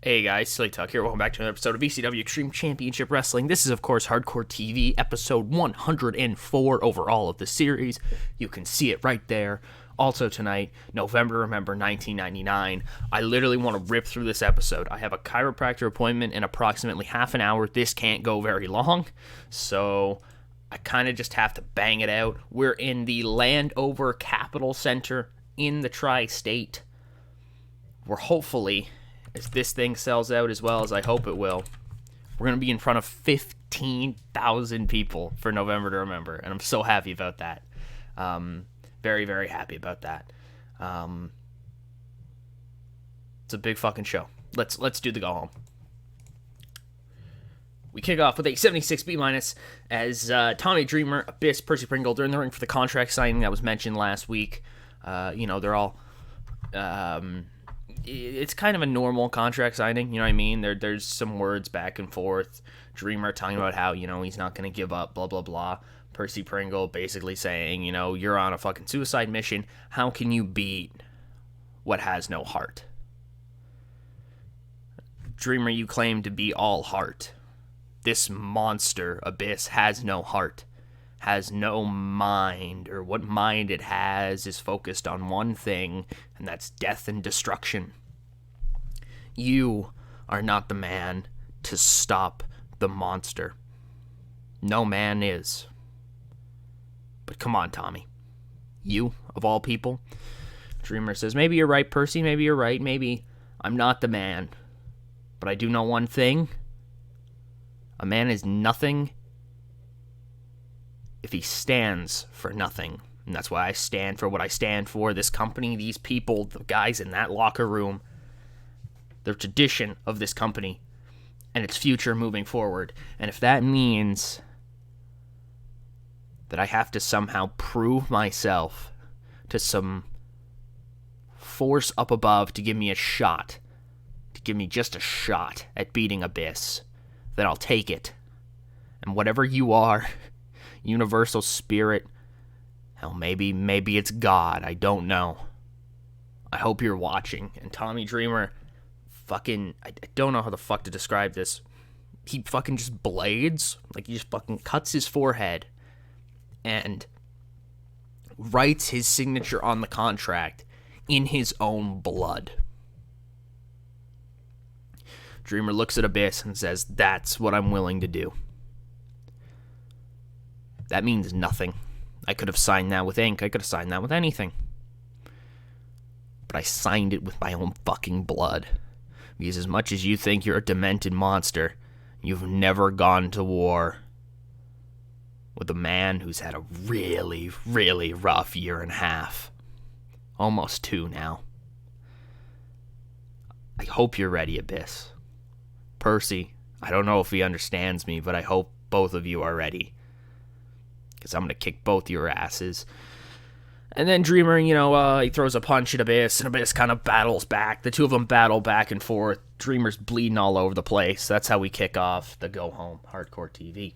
Hey guys, Silly Tuck here. Welcome back to another episode of ECW Extreme Championship Wrestling. This is, of course, Hardcore TV, episode 104 overall of the series. You can see it right there. Also tonight, November, remember, 1999. I literally want to rip through this episode. I have a chiropractor appointment in approximately half an hour. This can't go very long, so I kind of just have to bang it out. We're in the Landover Capital Center in the Tri-State. We're hopefully, if this thing sells out as well as I hope it will, we're going to be in front of 15,000 people for November to Remember, and I'm so happy about that. Very, very happy about that. It's a big fucking show. Let's do the go home. We kick off with a 76 B- as Tommy Dreamer, Abyss, Percy Pringle, they're in the ring for the contract signing that was mentioned last week. They're all... it's kind of a normal contract signing, you know what I mean? There's some words back and forth. Dreamer talking about how, he's not going to give up, blah, blah, blah. Percy Pringle basically saying, you're on a fucking suicide mission. How can you beat what has no heart? Dreamer, you claim to be all heart. This monster, Abyss, has no heart, has no mind, or what mind it has is focused on one thing, and that's death and destruction. You are not the man to stop the monster. No man is. But come on, Tommy. You, of all people. Dreamer says, maybe you're right, Percy, maybe you're right, maybe I'm not the man. But I do know one thing. A man is nothing if he stands for nothing. And that's why I stand for what I stand for. This company, these people, the guys in that locker room, the tradition of this company, and its future moving forward. And if that means that I have to somehow prove myself to some force up above to give me a shot, to give me just a shot at beating Abyss, then I'll take it. And whatever you are, universal spirit, hell, maybe it's God, I don't know. I hope you're watching. And Tommy Dreamer, fucking, I don't know how the fuck to describe this. He fucking just blades, like he just fucking cuts his forehead and writes his signature on the contract in his own blood. Dreamer looks at Abyss and says, that's what I'm willing to do. That means nothing. I could have signed that with ink. I could have signed that with anything. But I signed it with my own fucking blood. Because as much as you think you're a demented monster, you've never gone to war with a man who's had a really, really rough year and a half. Almost 2 now. I hope you're ready, Abyss. Percy, I don't know if he understands me, but I hope both of you are ready. Because I'm going to kick both your asses. And then Dreamer, he throws a punch at Abyss, and Abyss kind of battles back. The two of them battle back and forth. Dreamer's bleeding all over the place. That's how we kick off the Go Home Hardcore TV.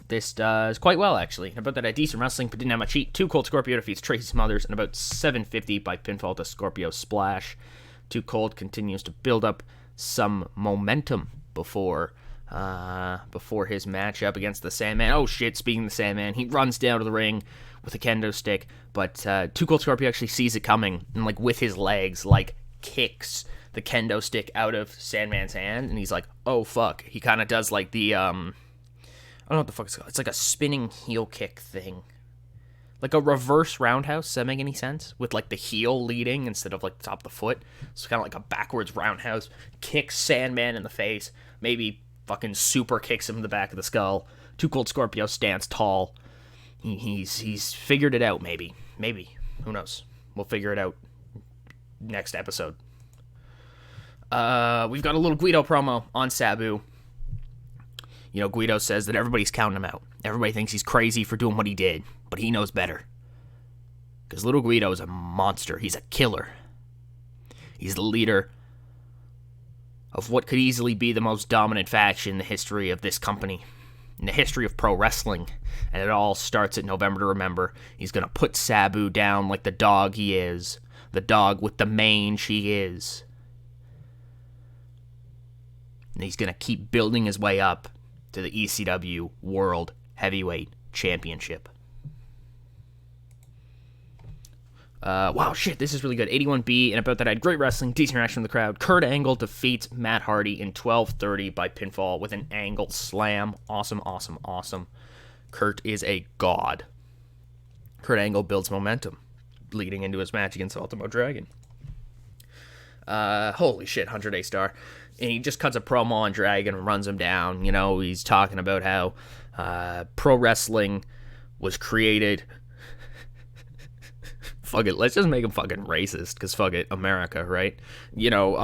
This does quite well, actually. About that, decent wrestling, but didn't have much heat. Too Cold Scorpio defeats Tracy Smothers, and about 750 by pinfall to Scorpio Splash. Too Cold continues to build up some momentum before his matchup against the Sandman. Oh shit, speaking of the Sandman, he runs down to the ring with a kendo stick, but Too Cold Scorpio actually sees it coming, and with his legs, kicks the kendo stick out of Sandman's hand, and he's like, oh fuck. He kind of does the, I don't know what the fuck it's called. It's like a spinning heel kick thing. Like a reverse roundhouse, does that make any sense? With the heel leading instead of the top of the foot. It's kind of like a backwards roundhouse. Kicks Sandman in the face. Maybe fucking super kicks him in the back of the skull. Too Cold Scorpio stands tall. He's figured it out, maybe. Who knows? We'll figure it out next episode. We've got a little Guido promo on Sabu. Guido says that everybody's counting him out. Everybody thinks he's crazy for doing what he did, but he knows better. Because little Guido is a monster. He's a killer. He's the leader of what could easily be the most dominant faction in the history of this company, in the history of pro wrestling. And it all starts at November to Remember. He's going to put Sabu down like the dog he is. The dog with the mange he is. And he's going to keep building his way up to the ECW World Heavyweight Championship. Wow, shit, this is really good. 81B, and about that I had great wrestling, decent reaction from the crowd. Kurt Angle defeats Matt Hardy in 12:30 by pinfall with an Angle slam. Awesome, awesome, awesome. Kurt is a god. Kurt Angle builds momentum leading into his match against Ultimo Dragon. Holy shit, 100 A-star. And he just cuts a promo on Dragon and runs him down. You know, he's talking about how pro wrestling was created. Fuck it, let's just make him fucking racist, because fuck it, America, right? You know,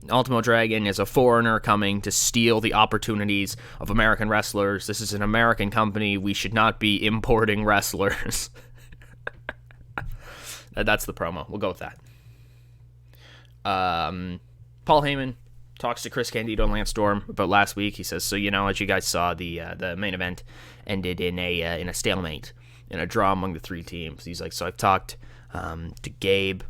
Ultimo Dragon is a foreigner coming to steal the opportunities of American wrestlers. This is an American company. We should not be importing wrestlers. That's the promo. We'll go with that. Paul Heyman talks to Chris Candido and Lance Storm about last week. He says, so, you know, as you guys saw, the main event ended in a stalemate, in a draw among the three teams. He's like, so I've talked to Gabe.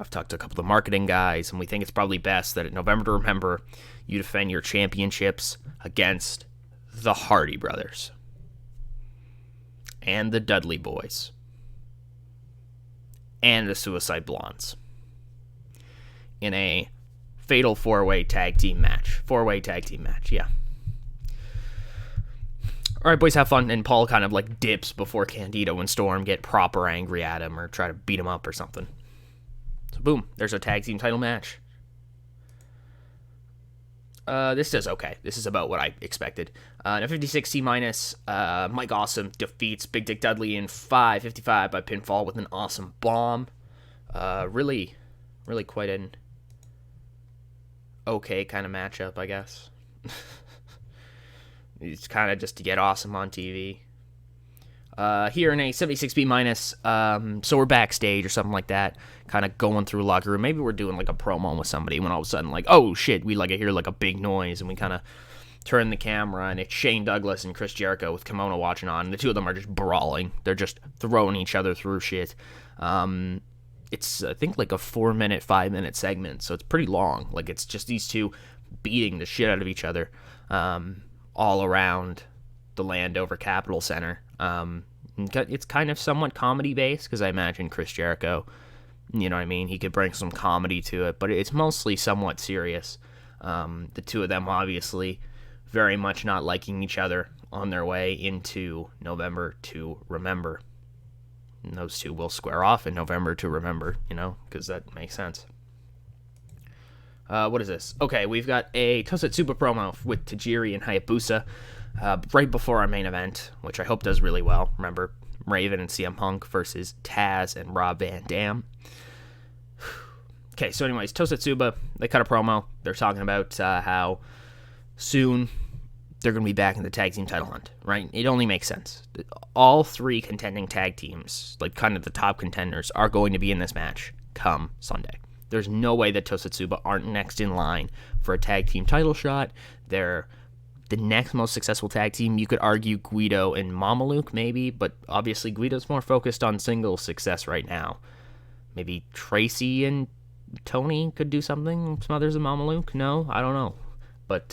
I've talked to a couple of the marketing guys, and we think it's probably best that at November to Remember, you defend your championships against the Hardy Brothers and the Dudley Boys and the Suicide Blondes in a fatal four-way tag team match. Four-way tag team match, yeah. All right, boys, have fun. And Paul kind of like dips before Candido and Storm get proper angry at him or try to beat him up or something. So boom, there's a tag team title match. This is okay. This is about what I expected. In a 56C minus, Mike Awesome defeats Big Dick Dudley in 5:55 by pinfall with an awesome bomb. Really quite an okay kind of matchup, I guess. It's kind of just to get Awesome on TV. Here in a 76B minus, so we're backstage or something like that, kind of going through locker room. Maybe we're doing like a promo with somebody when all of a sudden, like, oh shit, we like hear like a big noise, and we kind of turn the camera, and it's Shane Douglas and Chris Jericho with kimono watching on, and the two of them are just brawling. They're just throwing each other through shit. It's, I think, like a 4-minute, 5-minute segment, so it's pretty long. Like, it's just these two beating the shit out of each other all around the Landover Capitol Center. It's kind of somewhat comedy-based, because I imagine Chris Jericho, you know what I mean, he could bring some comedy to it, but it's mostly somewhat serious. The two of them, obviously, very much not liking each other on their way into November to Remember. And those two will square off in November to Remember, you know, because that makes sense. What is this? Okay, we've got a Tosetsuba promo with Tajiri and Hayabusa right before our main event, which I hope does really well. Remember, Raven and CM Punk versus Taz and Rob Van Dam. Okay, so anyways, Tosetsuba, they cut a promo. They're talking about how soon they're going to be back in the tag team title hunt, right? It only makes sense. All three contending tag teams, like kind of the top contenders, are going to be in this match come Sunday. There's no way that Tosetsuba aren't next in line for a tag team title shot. They're the next most successful tag team. You could argue Guido and Mamaluke, maybe, but obviously Guido's more focused on singles success right now. Maybe Tracy and Tony could do something. Smothers and Mamaluke? No, I don't know. But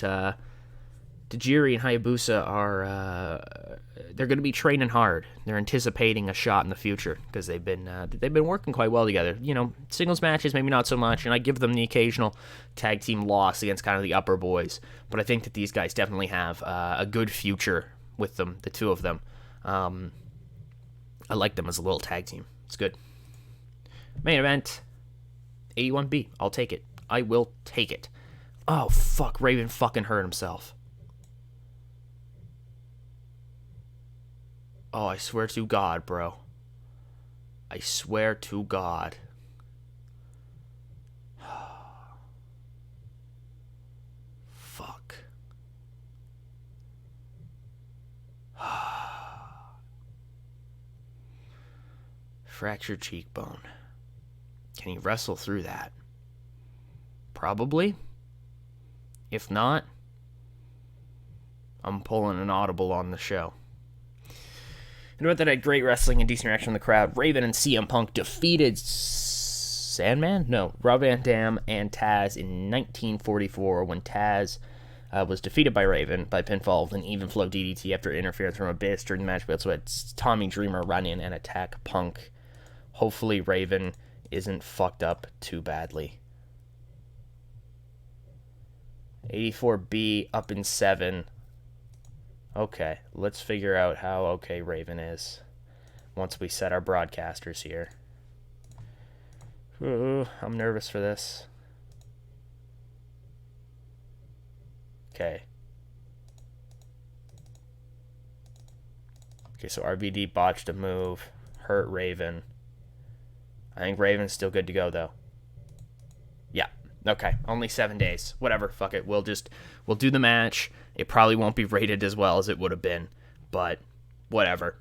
Tajiri and Hayabusa are they're going to be training hard. They're anticipating a shot in the future because they've been working quite well together. You know, singles matches maybe not so much, and I give them the occasional tag team loss against kind of the upper boys. But I think that these guys definitely have a good future with them, the two of them. I like them as a little tag team. It's good. Main event, 81B. I'll take it. I will take it. Oh, fuck. Raven fucking hurt himself. Oh, I swear to God, bro. I swear to God. Fuck. Fractured cheekbone. Can he wrestle through that? Probably. If not, I'm pulling an audible on the show. And about that, I had great wrestling and decent reaction from the crowd. Raven and CM Punk defeated Sandman? No, Rob Van Dam and Taz in 1944 when Taz was defeated by Raven by pinfall with an even flow DDT after interference from Abyss during the match. But so it's Tommy Dreamer run in and attack Punk. Hopefully Raven isn't fucked up too badly. 84B up in 7. Okay, let's figure out how okay Raven is once we set our broadcasters here. Ooh, I'm nervous for this. Okay. Okay, so RVD botched a move, hurt Raven. I think Raven's still good to go, though. Yeah. Okay. Only 7 days. Whatever. Fuck it. We'll do the match. It probably won't be rated as well as it would have been, but whatever.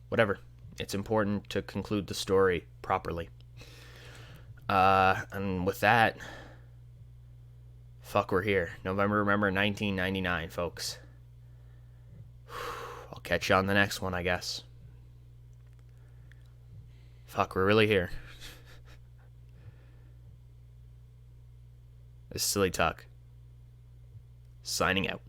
Whatever. It's important to conclude the story properly. And with that, fuck, we're here. Remember 1999, folks. I'll catch you on the next one, I guess. Fuck, we're really here. This is Silly Tuck. Signing out.